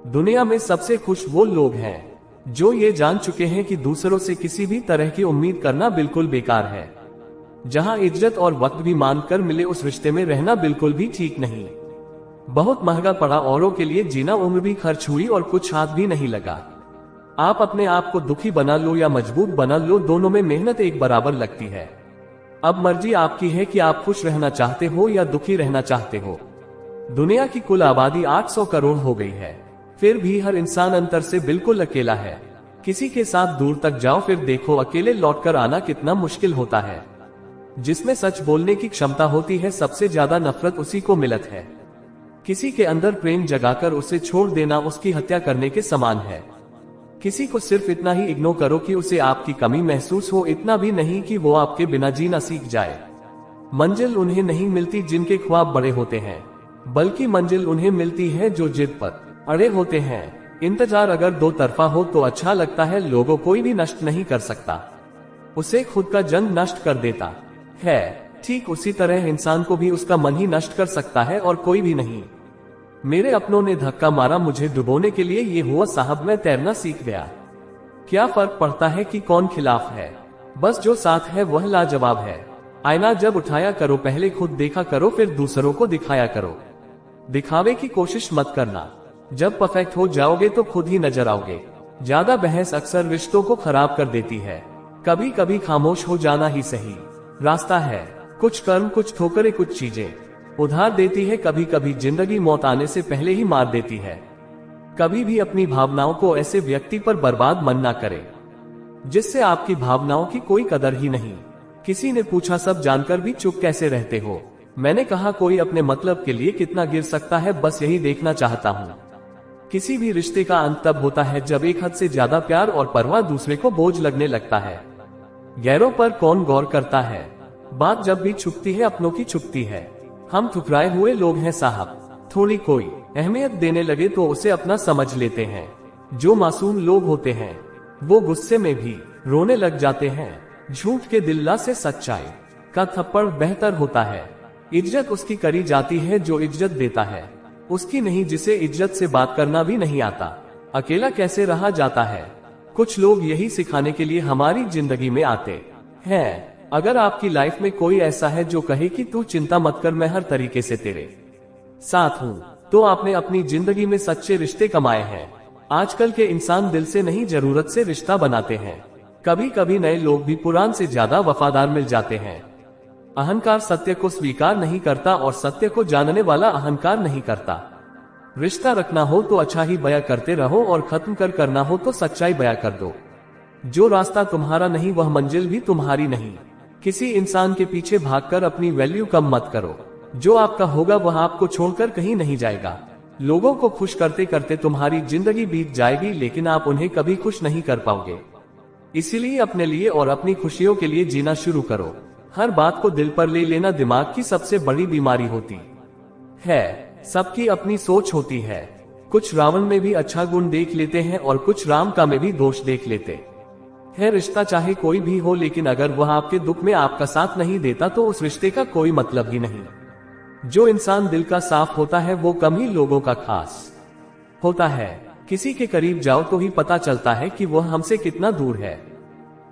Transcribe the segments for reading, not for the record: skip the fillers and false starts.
दुनिया में सबसे खुश वो लोग हैं जो ये जान चुके हैं कि दूसरों से किसी भी तरह की उम्मीद करना बिल्कुल बेकार है। जहां इज्जत और वक्त भी मानकर मिले उस रिश्ते में रहना बिल्कुल भी ठीक नहीं। बहुत महंगा पड़ा औरों के लिए जीना, उम्र भी खर्च हुई और कुछ हाथ भी नहीं लगा। आप अपने आप को दुखी बना लो या मजबूत बना लो, दोनों में मेहनत एक बराबर लगती है। अब मर्जी आपकी है कि आप खुश रहना चाहते हो या दुखी रहना चाहते हो। दुनिया की कुल आबादी 800 करोड़ हो गई है, फिर भी हर इंसान अंतर से बिल्कुल अकेला है। किसी के साथ दूर तक जाओ, फिर देखो अकेले लौटकर आना कितना मुश्किल होता है। जिसमें सच बोलने की क्षमता होती है, सबसे ज्यादा नफरत उसी को मिलत है। किसी के अंदर प्रेम जगाकर उसे छोड़ देना उसकी हत्या करने के समान है। किसी को सिर्फ इतना ही इग्नोर करो कि उसे आपकी कमी महसूस हो, इतना भी नहीं कि वो आपके बिना जीना सीख जाए। मंजिल उन्हें नहीं मिलती जिनके ख्वाब बड़े होते हैं, बल्कि मंजिल उन्हें मिलती है जो जिद पर अड़े होते हैं। इंतजार अगर दो तरफा हो तो अच्छा लगता है, लोगों कोई भी नष्ट नहीं कर सकता, उसे खुद का जंग नष्ट कर देता है। ठीक उसी तरह इंसान को भी उसका मन ही नष्ट कर सकता है और कोई भी नहीं। मेरे अपनों ने धक्का मारा मुझे डुबोने के लिए, ये हुआ साहब मैं तैरना सीख गया। क्या फर्क पड़ता है कि कौन खिलाफ है, बस जो साथ है वह लाजवाब है। आईना जब उठाया करो पहले खुद देखा करो, फिर दूसरों को दिखाया करो। दिखावे की कोशिश मत करना, जब परफेक्ट हो जाओगे तो खुद ही नजर आओगे। ज्यादा बहस अक्सर रिश्तों को खराब कर देती है। कभी कभी खामोश हो जाना ही सही रास्ता है। कुछ कर्म, कुछ ठोकरें, कुछ चीजें उधार देती है। कभी कभी जिंदगी मौत आने से पहले ही मार देती है। कभी भी अपनी भावनाओं को ऐसे व्यक्ति पर बर्बाद मन ना करे जिससे आपकी भावनाओं की कोई कदर ही नहीं। किसी ने पूछा सब जानकर भी चुप कैसे रहते हो। मैंने कहा कोई अपने मतलब के लिए कितना गिर सकता है, बस यही देखना चाहता हूँ। किसी भी रिश्ते का अंत तब होता है जब एक हद से ज्यादा प्यार और परवाह दूसरे को बोझ लगने लगता है। गैरों पर कौन गौर करता है, बात जब भी छुपती है अपनों की छुपती है। हम ठुकराए हुए लोग हैं साहब, थोड़ी कोई अहमियत देने लगे तो उसे अपना समझ लेते हैं। जो मासूम लोग होते हैं वो गुस्से में भी रोने लग जाते हैं। झूठ के दिल्ला से सच्चाई का थप्पड़ बेहतर होता है। इज्जत उसकी करी जाती है जो इज्जत देता है, उसकी नहीं जिसे इज्जत से बात करना भी नहीं आता। अकेला कैसे रहा जाता है, कुछ लोग यही सिखाने के लिए हमारी जिंदगी में आते हैं। अगर आपकी लाइफ में कोई ऐसा है जो कहे कि तू चिंता मत कर, मैं हर तरीके से तेरे साथ हूँ, तो आपने अपनी जिंदगी में सच्चे रिश्ते कमाए हैं। आजकल के इंसान दिल से नहीं जरूरत से रिश्ता बनाते हैं। कभी कभी नए लोग भी पुरान से ज्यादा वफादार मिल जाते हैं। अहंकार सत्य को स्वीकार नहीं करता और सत्य को जानने वाला अहंकार नहीं करता। रिश्ता रखना हो तो अच्छा ही बयां करते रहो और खत्म करना हो तो सच्चाई बयां कर दो। जो रास्ता तुम्हारा नहीं वह मंजिल भी तुम्हारी नहीं। किसी इंसान के पीछे भागकर अपनी वैल्यू कम मत करो। जो आपका होगा वह आपको छोड़कर कहीं नहीं जाएगा। लोगों को खुश करते करते तुम्हारी जिंदगी बीत जाएगी, लेकिन आप उन्हें कभी खुश नहीं कर पाओगे। इसीलिए अपने लिए और अपनी खुशियों के लिए जीना शुरू करो। हर बात को दिल पर ले लेना दिमाग की सबसे बड़ी बीमारी होती है। सबकी अपनी सोच होती है। कुछ रावण में भी अच्छा गुण देख लेते हैं और कुछ राम का में भी दोष देख लेते है। रिश्ता चाहे कोई भी हो, लेकिन अगर वह आपके दुख में आपका साथ नहीं देता तो उस रिश्ते का कोई मतलब ही नहीं। जो इंसान दिल का साफ होता है वो कम ही लोगों का खास होता है। किसी के करीब जाओ तो ही पता चलता है कि वह हमसे कितना दूर है।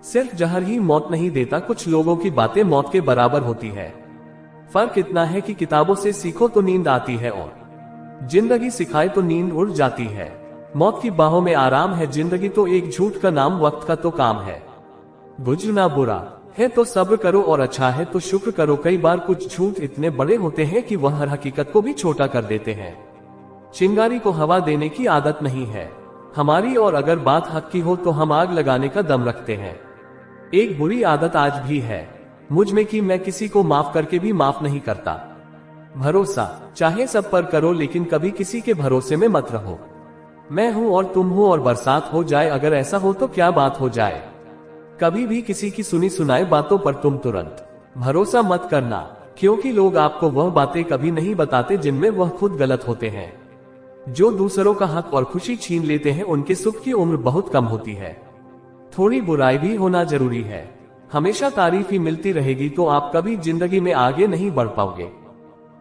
सिर्फ जहर ही मौत नहीं देता, कुछ लोगों की बातें मौत के बराबर होती है। फर्क इतना है कि किताबों से सीखो तो नींद आती है और जिंदगी सिखाए तो नींद उड़ जाती है। मौत की बाहों में आराम है, जिंदगी तो एक झूठ का नाम, वक्त का तो काम है। बुझना बुरा है तो सब्र करो और अच्छा है तो शुक्र करो। कई बार कुछ झूठ इतने बड़े होते हैं कि वह हर हकीकत को भी छोटा कर देते हैं। चिंगारी को हवा देने की आदत नहीं है हमारी, और अगर बात हक की हो तो हम आग लगाने का दम रखते हैं। एक बुरी आदत आज भी है मुझ में कि मैं किसी को माफ करके भी माफ नहीं करता। भरोसा चाहे सब पर करो, लेकिन कभी किसी के भरोसे में मत रहो। मैं हूं और तुम हो और बरसात हो जाए, अगर ऐसा हो तो क्या बात हो जाए। कभी भी किसी की सुनी सुनाई बातों पर तुम तुरंत भरोसा मत करना, क्योंकि लोग आपको वह बातें कभी नहीं बताते जिनमें वह खुद गलत होते हैं। जो दूसरों का हक और खुशी छीन लेते हैं उनके सुख की उम्र बहुत कम होती है। थोड़ी बुराई भी होना जरूरी है। हमेशा तारीफ ही मिलती रहेगी तो आप कभी जिंदगी में आगे नहीं बढ़ पाओगे।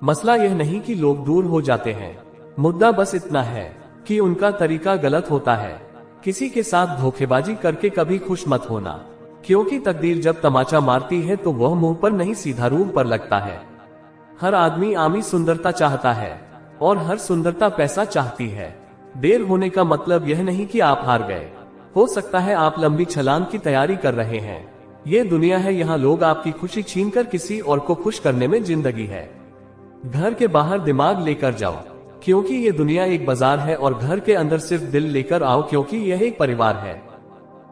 मसला यह नहीं कि लोग दूर हो जाते हैं, मुद्दा बस इतना है कि उनका तरीका गलत होता है। किसी के साथ धोखेबाजी करके कभी खुश मत होना, क्योंकि तकदीर जब तमाचा मारती है तो वह मुंह पर नहीं सीधा रूह पर लगता है। हर आदमी आमी सुंदरता चाहता है और हर सुंदरता पैसा चाहती है। देर होने का मतलब यह नहीं कि आप हार गए। हो सकता है आप लंबी छलांग की तैयारी कर रहे हैं। ये दुनिया है, यहाँ लोग आपकी खुशी छीनकर किसी और को खुश करने में जिंदगी है। घर के बाहर दिमाग लेकर जाओ, क्योंकि ये दुनिया एक बाजार है, और घर के अंदर सिर्फ दिल लेकर आओ, क्योंकि यह एक परिवार है।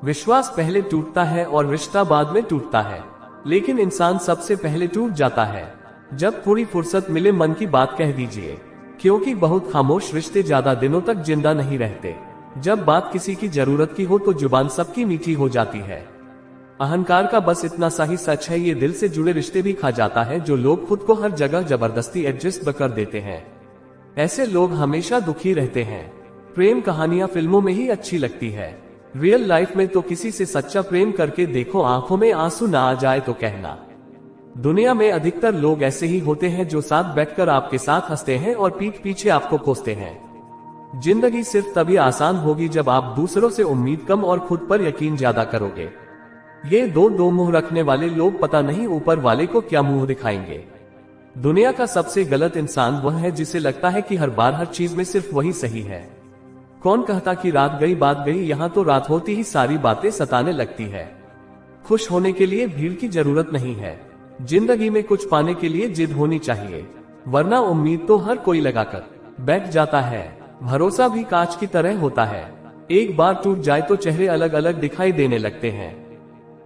विश्वास पहले टूटता है और रिश्ता बाद में टूटता है, लेकिन इंसान सबसे पहले टूट जाता है। जब थोड़ी फुर्सत मिले मन की बात कह दीजिए, क्योंकि बहुत खामोश रिश्ते ज्यादा दिनों तक जिंदा नहीं रहते। जब बात किसी की जरूरत की हो तो जुबान सबकी मीठी हो जाती है। अहंकार का बस इतना सा ही सच है, ये दिल से जुड़े रिश्ते भी खा जाता है, जो लोग खुद को हर जगह जबरदस्ती एडजस्ट कर देते हैं। ऐसे लोग हमेशा दुखी रहते हैं। प्रेम कहानियां फिल्मों में ही अच्छी लगती है, रियल लाइफ में तो किसी से सच्चा प्रेम करके देखो, आंखों में आंसू ना आ जाए तो कहना। दुनिया में अधिकतर लोग ऐसे ही होते हैं जो साथ बैठकर आपके साथ हंसते हैं और पीठ पीछे आपको कोसते हैं। जिंदगी सिर्फ तभी आसान होगी जब आप दूसरों से उम्मीद कम और खुद पर यकीन ज्यादा करोगे। ये दो मुंह रखने वाले लोग पता नहीं ऊपर वाले को क्या मुंह दिखाएंगे। दुनिया का सबसे गलत इंसान वह है जिसे लगता है कि हर बार हर चीज में सिर्फ वही सही है। कौन कहता कि रात गई बात गई, यहाँ तो रात होती ही सारी बातें सताने लगती है। खुश होने के लिए भीड़ की जरूरत नहीं है, जिंदगी में कुछ पाने के लिए जिद होनी चाहिए, वरना उम्मीद तो हर कोई लगाकर बैठ जाता है। भरोसा भी कांच की तरह होता है, एक बार टूट जाए तो चेहरे अलग अलग दिखाई देने लगते हैं।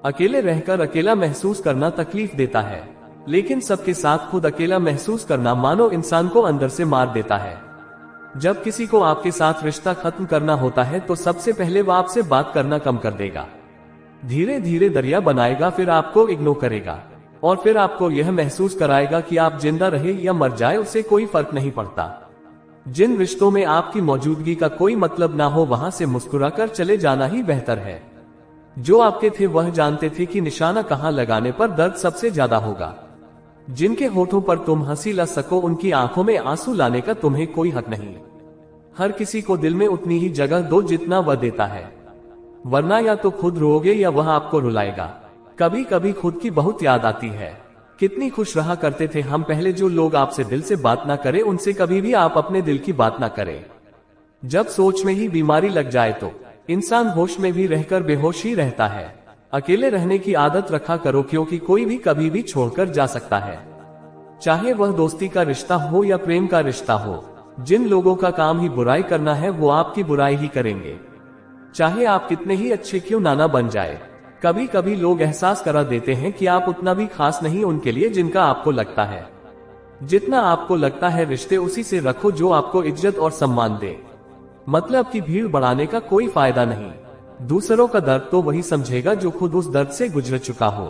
अकेले रहकर अकेला महसूस करना तकलीफ देता है, लेकिन सबके साथ खुद अकेला महसूस करना मानो इंसान को अंदर से मार देता है। जब किसी को आपके साथ रिश्ता खत्म करना होता है तो सबसे पहले वह आपसे बात करना कम कर देगा, धीरे धीरे दरिया बनाएगा, फिर आपको इग्नोर करेगा और फिर आपको यह महसूस कराएगा कि आप जिंदा रहे या मर जाए उससे कोई फर्क नहीं पड़ता। जिन रिश्तों में आपकी मौजूदगी का कोई मतलब ना हो वहां से मुस्कुराकर चले जाना ही बेहतर है। जो आपके थे वह जानते थे कि निशाना कहां लगाने पर दर्द सबसे ज्यादा होगा। जिनके होठों पर तुम हंसी ला सको उनकी आंखों में आंसू लाने का तुम्हें कोई हक नहीं। हर किसी को दिल में उतनी ही जगह दो जितना वह देता है, वरना या तो खुद रोओगे या वह आपको रुलाएगा। कभी कभी खुद की बहुत याद आती है। कितनी खुश रहा करते थे हम पहले, जो लोग आपसे दिल से बात ना करें उनसे कभी भी आप अपने दिल की बात ना करें। जब सोच में ही बीमारी लग जाए तो इंसान होश में भी रहकर बेहोश ही रहता है। अकेले रहने की आदत रखा करो, क्योंकि कोई भी कभी भी छोड़कर जा सकता है, चाहे वह दोस्ती का रिश्ता हो या प्रेम का रिश्ता हो। जिन लोगों का काम ही बुराई करना है वो आपकी बुराई ही करेंगे, चाहे आप कितने ही अच्छे क्यों ना बन जाए। कभी कभी लोग एहसास करा देते हैं कि आप उतना भी खास नहीं उनके लिए जिनका आपको लगता है। जितना आपको लगता है रिश्ते उसी से रखो जो आपको इज्जत और सम्मान दे। मतलब कि भीड़ बढ़ाने का कोई फायदा नहीं। दूसरों का दर्द तो वही समझेगा जो खुद उस दर्द से गुजर चुका हो।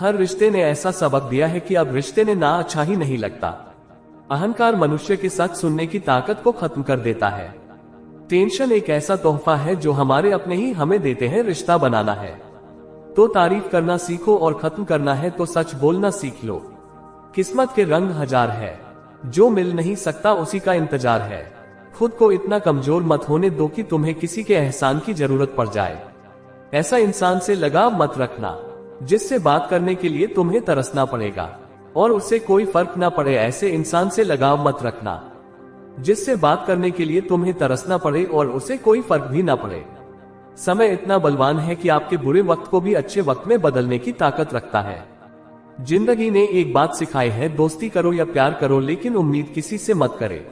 हर रिश्ते ने ऐसा सबक दिया है कि अब रिश्ते ने ना अच्छा ही नहीं लगता। अहंकार मनुष्य के सच सुनने की ताकत को खत्म कर देता है। टेंशन एक ऐसा तोहफा है जो हमारे अपने ही हमें देते हैं। रिश्ता बनाना है तो तारीफ करना सीखो और खत्म करना है तो सच बोलना सीख लो। किस्मत के रंग हजार है, जो मिल नहीं सकता उसी का इंतजार है। खुद को इतना कमजोर मत होने दो कि तुम्हें किसी के एहसान की जरूरत पड़ जाए। ऐसा इंसान से लगाव मत रखना जिससे बात करने के लिए तुम्हें तरसना पड़ेगा और उससे कोई फर्क ना पड़े। ऐसे इंसान से लगाव मत रखना जिससे बात करने के लिए तुम्हें तरसना पड़े और उसे कोई फर्क भी ना पड़े। समय इतना बलवान है कि आपके बुरे वक्त को भी अच्छे वक्त में बदलने की ताकत रखता है। जिंदगी ने एक बात सिखाई है, दोस्ती करो या प्यार करो लेकिन उम्मीद किसी से मत करे।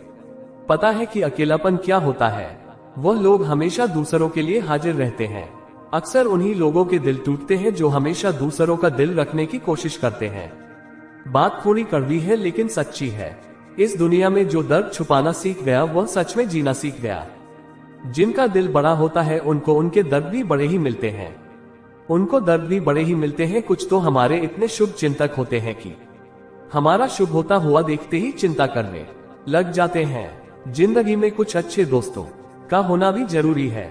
पता है कि अकेलापन क्या होता है? वह लोग हमेशा दूसरों के लिए हाजिर रहते हैं। अक्सर उन्हीं लोगों के दिल टूटते हैं जो हमेशा दूसरों का दिल रखने की कोशिश करते हैं। बात थोड़ी कड़वी है लेकिन सच्ची है। इस दुनिया में जो दर्द छुपाना सीख गया वह सच में जीना सीख गया। जिनका दिल बड़ा होता है उनको उनके दर्द भी बड़े ही मिलते हैं। उनको दर्द भी बड़े ही मिलते हैं। कुछ तो हमारे इतने शुभ चिंतक होते हैं कि हमारा शुभ होता हुआ देखते ही चिंता करने लग जाते हैं। जिंदगी में कुछ अच्छे दोस्तों का होना भी जरूरी है,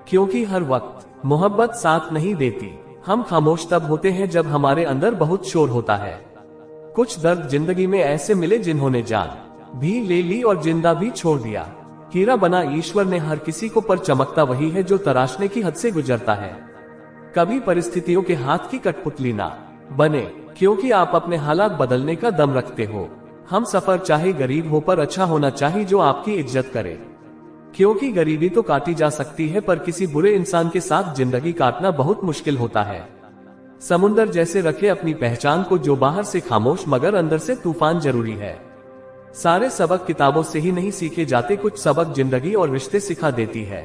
क्योंकि हर वक्त मोहब्बत साथ नहीं देती। हम खामोश तब होते हैं जब हमारे अंदर बहुत शोर होता है। कुछ दर्द जिंदगी में ऐसे मिले जिन्होंने जान भी ले ली और जिंदा भी छोड़ दिया। हीरा बना ईश्वर ने हर किसी को, पर चमकता वही है जो तराशने की हद से गुजरता है। कभी परिस्थितियों के हाथ की कठपुतली ना बने, क्योंकि आप अपने हालात बदलने का दम रखते हो। हम सफर चाहे गरीब हो पर अच्छा होना चाहिए जो आपकी इज्जत करे, क्योंकि गरीबी तो काटी जा सकती है पर किसी बुरे इंसान के साथ जिंदगी काटना बहुत मुश्किल होता है। समुंदर जैसे रखे अपनी पहचान को, जो बाहर से खामोश मगर अंदर से तूफान जरूरी है। सारे सबक किताबों से ही नहीं सीखे जाते, कुछ सबक जिंदगी और रिश्ते सिखा देती है।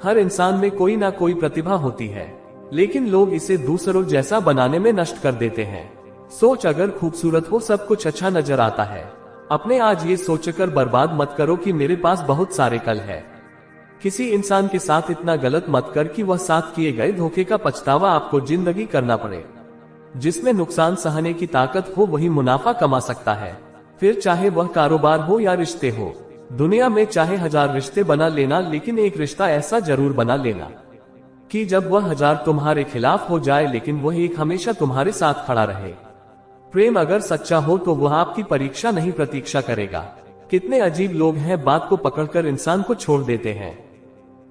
हर इंसान में कोई ना कोई प्रतिभा होती है, लेकिन लोग इसे दूसरों जैसा बनाने में नष्ट कर देते हैं। सोच अगर खूबसूरत हो सब कुछ अच्छा नजर आता है। अपने आज ये सोचकर बर्बाद मत करो कि मेरे पास बहुत सारे कल है। किसी इंसान के साथ इतना गलत मत कर कि वह साथ किए गए धोखे का पछतावा आपको जिंदगी करना पड़े। जिसमें नुकसान सहने की ताकत हो वही मुनाफा कमा सकता है, फिर चाहे वह कारोबार हो या रिश्ते हो। दुनिया में चाहे 1000 रिश्ते बना लेना, लेकिन एक रिश्ता ऐसा जरूर बना लेना कि जब वह 1000 तुम्हारे खिलाफ हो जाए लेकिन वह एक हमेशा तुम्हारे साथ खड़ा रहे। प्रेम अगर सच्चा हो तो वह आपकी परीक्षा नहीं प्रतीक्षा करेगा। कितने अजीब लोग हैं, बात को पकड़कर इंसान को छोड़ देते हैं।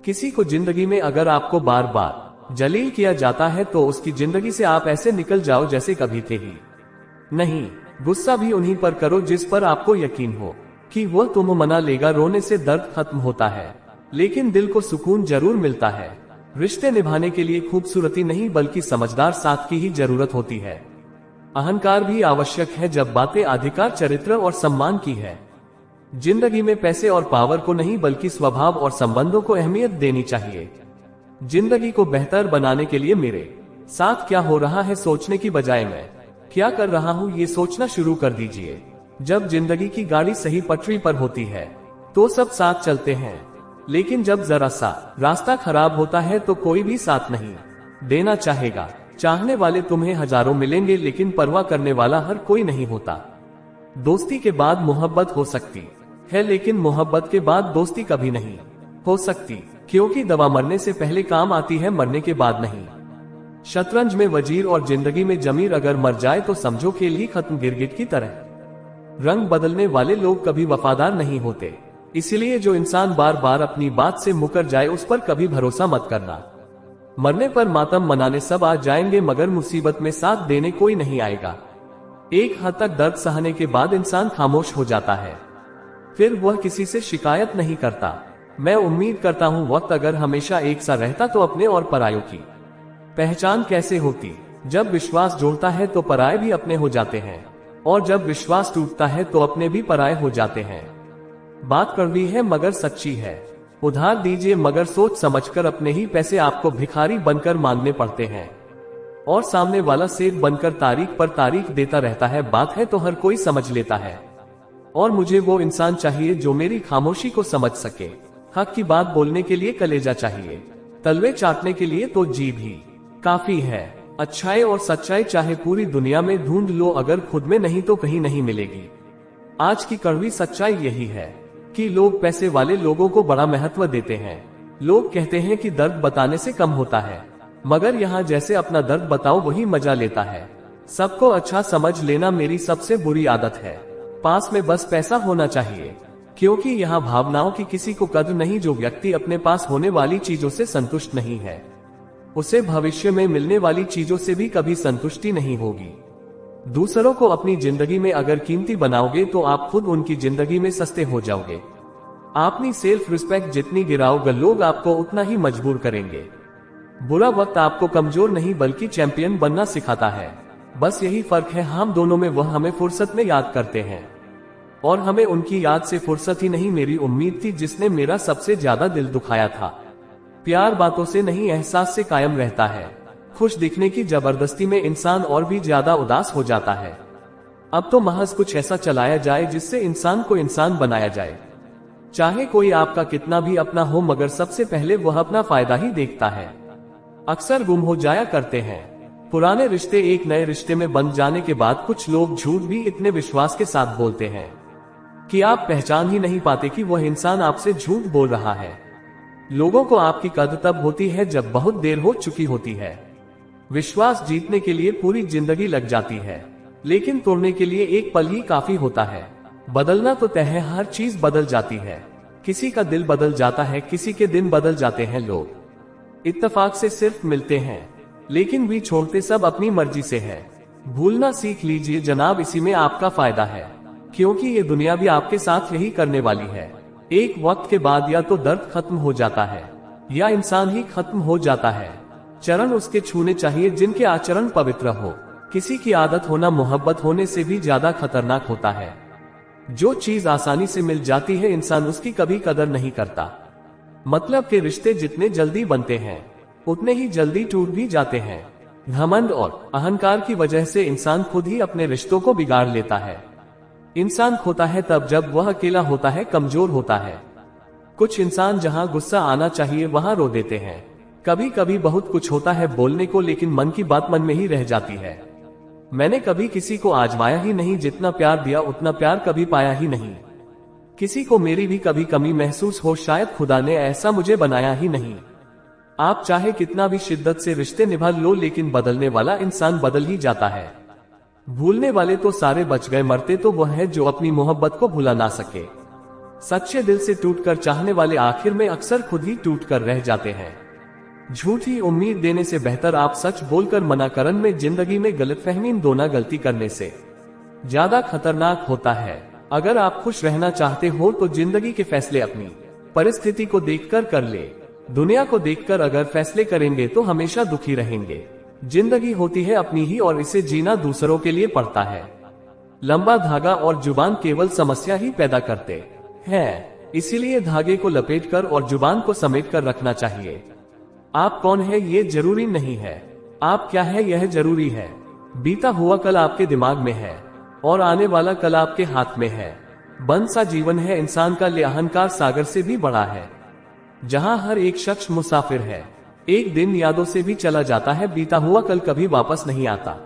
किसी को जिंदगी में अगर आपको बार बार जलील किया जाता है तो उसकी जिंदगी से आप ऐसे निकल जाओ जैसे कभी थे ही नहीं। गुस्सा भी उन्हीं पर करो जिस पर आपको यकीन हो कि वह तुम्हें मना लेगा। रोने से दर्द खत्म होता है, लेकिन दिल को सुकून जरूर मिलता है। रिश्ते निभाने के लिए खूबसूरती नहीं बल्कि समझदार साथ की ही जरूरत होती है। अहंकार भी आवश्यक है जब बातें अधिकार, चरित्र और सम्मान की है। जिंदगी में पैसे और पावर को नहीं बल्कि स्वभाव और संबंधों को अहमियत देनी चाहिए। जिंदगी को बेहतर बनाने के लिए मेरे साथ क्या हो रहा है सोचने की बजाय मैं क्या कर रहा हूँ ये सोचना शुरू कर दीजिए। जब जिंदगी की गाड़ी सही पटरी पर होती है तो सब साथ चलते हैं, लेकिन जब जरा सा रास्ता खराब होता है तो कोई भी साथ नहीं देना चाहेगा। चाहने वाले तुम्हें हजारों मिलेंगे, लेकिन परवाह करने वाला हर कोई नहीं होता। दोस्ती के बाद मोहब्बत हो सकती है, लेकिन मोहब्बत के बाद दोस्ती कभी नहीं हो सकती, क्योंकि दवा मरने से पहले काम आती है, मरने के बाद नहीं। शतरंज में वजीर और जिंदगी में जमीर अगर मर जाए तो समझो खेल ही खत्म। गिरगिट की तरह रंग बदलने वाले लोग कभी वफादार नहीं होते, इसलिए जो इंसान बार बार अपनी बात से मुकर जाए उस पर कभी भरोसा मत करना। मरने पर मातम मनाने सब आ जाएंगे, मगर मुसीबत में साथ देने कोई नहीं आएगा। एक हद तक दर्द सहने के बाद इंसान खामोश हो जाता है, फिर वह किसी से शिकायत नहीं करता। मैं उम्मीद करता हूँ वक्त अगर हमेशा एक सा रहता तो अपने और परायों की पहचान कैसे होती। जब विश्वास जोड़ता है तो पराये भी अपने हो जाते हैं, और जब विश्वास टूटता है तो अपने भी पराये हो जाते हैं। बात कड़वी है मगर सच्ची है। उधार दीजिए मगर सोच समझकर, अपने ही पैसे आपको भिखारी बनकर मांगने पड़ते हैं, और सामने वाला सेठ बनकर तारीख पर तारीख देता रहता है। बात है तो हर कोई समझ लेता है, और मुझे वो इंसान चाहिए जो मेरी खामोशी को समझ सके। हक की बात बोलने के लिए कलेजा चाहिए, तलवे चाटने के लिए तो जीभ ही काफी है। अच्छाई और सच्चाई चाहे पूरी दुनिया में ढूंढ लो, अगर खुद में नहीं तो कहीं नहीं मिलेगी। आज की कड़वी सच्चाई यही है कि लोग पैसे वाले लोगों को बड़ा महत्व देते हैं। लोग कहते हैं कि दर्द बताने से कम होता है, मगर यहाँ जैसे अपना दर्द बताओ वही मजा लेता है। सबको अच्छा समझ लेना मेरी सबसे बुरी आदत है। पास में बस पैसा होना चाहिए, क्योंकि यहाँ भावनाओं की किसी को कद्र नहीं। जो व्यक्ति अपने पास होने वाली चीजों से संतुष्ट नहीं है, उसे भविष्य में मिलने वाली चीजों से भी कभी संतुष्टि नहीं होगी। दूसरों को अपनी जिंदगी में अगर कीमती बनाओगे तो आप खुद उनकी जिंदगी में सस्ते हो जाओगे। अपनी सेल्फ रिस्पेक्ट जितनी गिराओगे लोग आपको उतना ही मजबूर करेंगे। बुरा वक्त आपको कमजोर नहीं बल्कि चैंपियन बनना सिखाता है। बस यही फर्क है हम दोनों में, वह हमें फुर्सत में याद करते हैं और हमें उनकी याद से फुर्सत ही नहीं। मेरी उम्मीद थी जिसने मेरा सबसे ज्यादा दिल दुखाया था। प्यार बातों से नहीं एहसास से कायम रहता है। खुश दिखने की जबरदस्ती में इंसान और भी ज्यादा उदास हो जाता है। अब तो महज कुछ ऐसा चलाया जाए जिससे इंसान को इंसान बनाया जाए। चाहे कोई आपका कितना भी अपना हो, मगर सबसे पहले वह अपना फायदा ही देखता है। अक्सर गुम हो जाया करते हैं पुराने रिश्ते एक नए रिश्ते में बंध जाने के बाद। कुछ लोग झूठ भी इतने विश्वास के साथ बोलते हैं कि आप पहचान ही नहीं पाते कि वह इंसान आपसे झूठ बोल रहा है। लोगों को आपकी कद्र तब होती है जब बहुत देर हो चुकी होती है। विश्वास जीतने के लिए पूरी जिंदगी लग जाती है, लेकिन तोड़ने के लिए एक पल ही काफी होता है। बदलना तो तय है, हर चीज बदल जाती है। किसी का दिल बदल जाता है, किसी के दिन बदल जाते हैं। लोग इत्तेफाक से सिर्फ मिलते हैं, लेकिन भी छोड़ते सब अपनी मर्जी से है। भूलना सीख लीजिए जनाब, इसी में आपका फायदा है, क्योंकि ये दुनिया भी आपके साथ यही करने वाली है। एक वक्त के बाद या तो दर्द खत्म हो जाता है या इंसान ही खत्म हो जाता है। चरण उसके छूने चाहिए जिनके आचरण पवित्र हो। किसी की आदत होना मोहब्बत होने से भी ज्यादा खतरनाक होता है। जो चीज आसानी से मिल जाती है इंसान उसकी कभी कदर नहीं करता। मतलब के रिश्ते जितने जल्दी बनते हैं उतने ही जल्दी टूट भी जाते हैं। घमंड और अहंकार की वजह से इंसान खुद ही अपने रिश्तों को बिगाड़ लेता है। इंसान खोता है तब जब वह अकेला होता है, कमजोर होता है। कुछ इंसान जहां गुस्सा आना चाहिए वहां रो देते हैं। कभी कभी बहुत कुछ होता है बोलने को, लेकिन मन की बात मन में ही रह जाती है। मैंने कभी किसी को आजमाया ही नहीं, जितना प्यार दिया उतना प्यार कभी पाया ही नहीं। किसी को मेरी भी कभी कमी महसूस हो, शायद खुदा ने ऐसा मुझे बनाया ही नहीं। आप चाहे कितना भी शिद्दत से रिश्ते निभा लो, लेकिन बदलने वाला इंसान बदल ही जाता है। भूलने वाले तो सारे बच गए, मरते तो वह है जो अपनी मोहब्बत को भुला ना सके। सच्चे दिल से टूटकर चाहने वाले आखिर में अक्सर खुद ही टूट कर रह जाते हैं। झूठी उम्मीद देने से बेहतर आप सच बोलकर मना करन में जिंदगी में गलतफहमी दोना गलती करने से ज्यादा खतरनाक होता है। अगर आप खुश रहना चाहते हो तो जिंदगी के फैसले अपनी परिस्थिति को देखकर कर ले। दुनिया को देखकर अगर फैसले करेंगे तो हमेशा दुखी रहेंगे। जिंदगी होती है अपनी ही और इसे जीना दूसरों के लिए पड़ता है। लंबा धागा और जुबान केवल समस्या ही पैदा करते हैं, इसीलिए धागे को लपेटकर और जुबान को समेटकर रखना चाहिए। आप कौन है ये जरूरी नहीं है, आप क्या है यह जरूरी है। बीता हुआ कल आपके दिमाग में है और आने वाला कल आपके हाथ में है। बंद सा जीवन है इंसान का, ले अहंकार सागर से भी बड़ा है, जहां हर एक शख्स मुसाफिर है। एक दिन यादों से भी चला जाता है, बीता हुआ कल कभी वापस नहीं आता।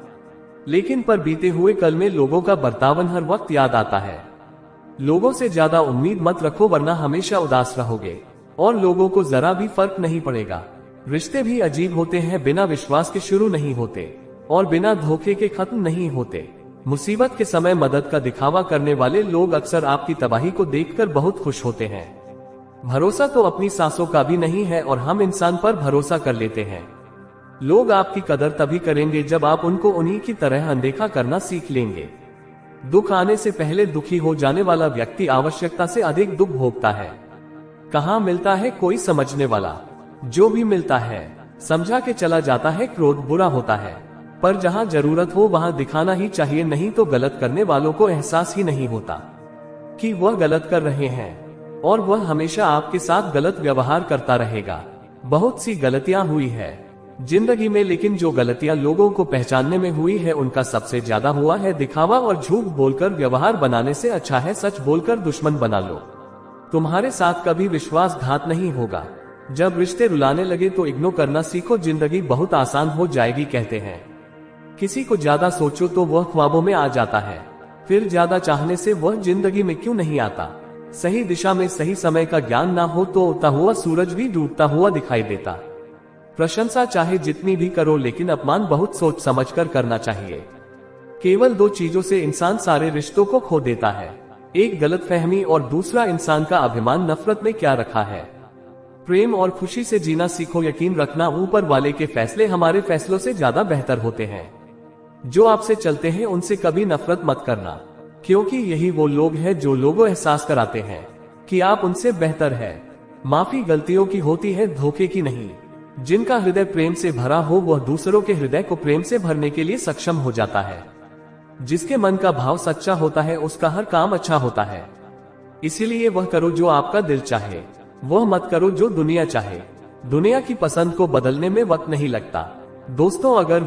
लेकिन पर बीते हुए कल में लोगों का बर्तावन हर वक्त याद आता है। लोगों से ज्यादा उम्मीद मत रखो, वरना हमेशा उदास रहोगे और लोगों को जरा भी फर्क नहीं पड़ेगा। रिश्ते भी अजीब होते हैं, बिना विश्वास के शुरू नहीं होते और बिना धोखे के खत्म नहीं होते। मुसीबत के समय मदद का दिखावा करने वाले लोग अक्सर आपकी तबाही को देखकर बहुत खुश होते हैं। भरोसा तो अपनी सांसों का भी नहीं है और हम इंसान पर भरोसा कर लेते हैं। लोग आपकी कदर तभी करेंगे जब आप उनको उन्हीं की तरह अनदेखा करना सीख लेंगे। दुख आने से पहले दुखी हो जाने वाला व्यक्ति आवश्यकता से अधिक दुख भोगता है। कहाँ मिलता है कोई समझने वाला, जो भी मिलता है समझा के चला जाता है। क्रोध बुरा होता है, पर जहां जरूरत हो वहां दिखाना ही चाहिए, नहीं तो गलत करने वालों को एहसास ही नहीं होता कि वह गलत कर रहे हैं और वह हमेशा आपके साथ गलत व्यवहार करता रहेगा। बहुत सी गलतियां हुई है जिंदगी में, लेकिन जो गलतियां लोगों को पहचानने में हुई है उनका सबसे ज्यादा हुआ है दिखावा और झूठ बोलकर व्यवहार बनाने से अच्छा है सच बोलकर दुश्मन बना लो। तुम्हारे साथ कभी विश्वासघात नहीं होगा। जब रिश्ते रुलाने लगे तो इग्नोर करना सीखो, जिंदगी बहुत आसान हो जाएगी। कहते हैं किसी को ज्यादा सोचो तो वह ख्वाबों में आ जाता है, फिर ज्यादा चाहने से वह जिंदगी में क्यों नहीं आता। सही दिशा में सही समय का ज्ञान ना हो तो उगता हुआ सूरज भी डूबता हुआ दिखाई देता। प्रशंसा चाहे जितनी भी करो, लेकिन अपमान बहुत सोच समझकर करना चाहिए। केवल दो चीजों से इंसान सारे रिश्तों को खो देता है, एक गलतफहमी और दूसरा इंसान का अभिमान। नफरत में क्या रखा है। प्रेम और खुशी से जीना सीखो। यकीन रखना ऊपर वाले के फैसले हमारे फैसलों से ज्यादा बेहतर होते हैं। जो आपसे चलते हैं उनसे कभी नफरत मत करना, क्योंकि यही वो लोग हैं जो लोगों एहसास कराते हैं कि आप उनसे बेहतर है। माफी गलतियों की होती है, धोखे की नहीं। जिनका हृदय प्रेम से भरा हो वह दूसरों के हृदय को प्रेम से भरने के लिए सक्षम हो जाता है। जिसके मन का भाव सच्चा होता है उसका हर काम अच्छा होता है। इसीलिए वह करो जो आपका दिल चाहे, वह मत करो जो दुनिया चाहे। दुनिया की पसंद को बदलने में वक्त नहीं लगता। दोस्तों, अगर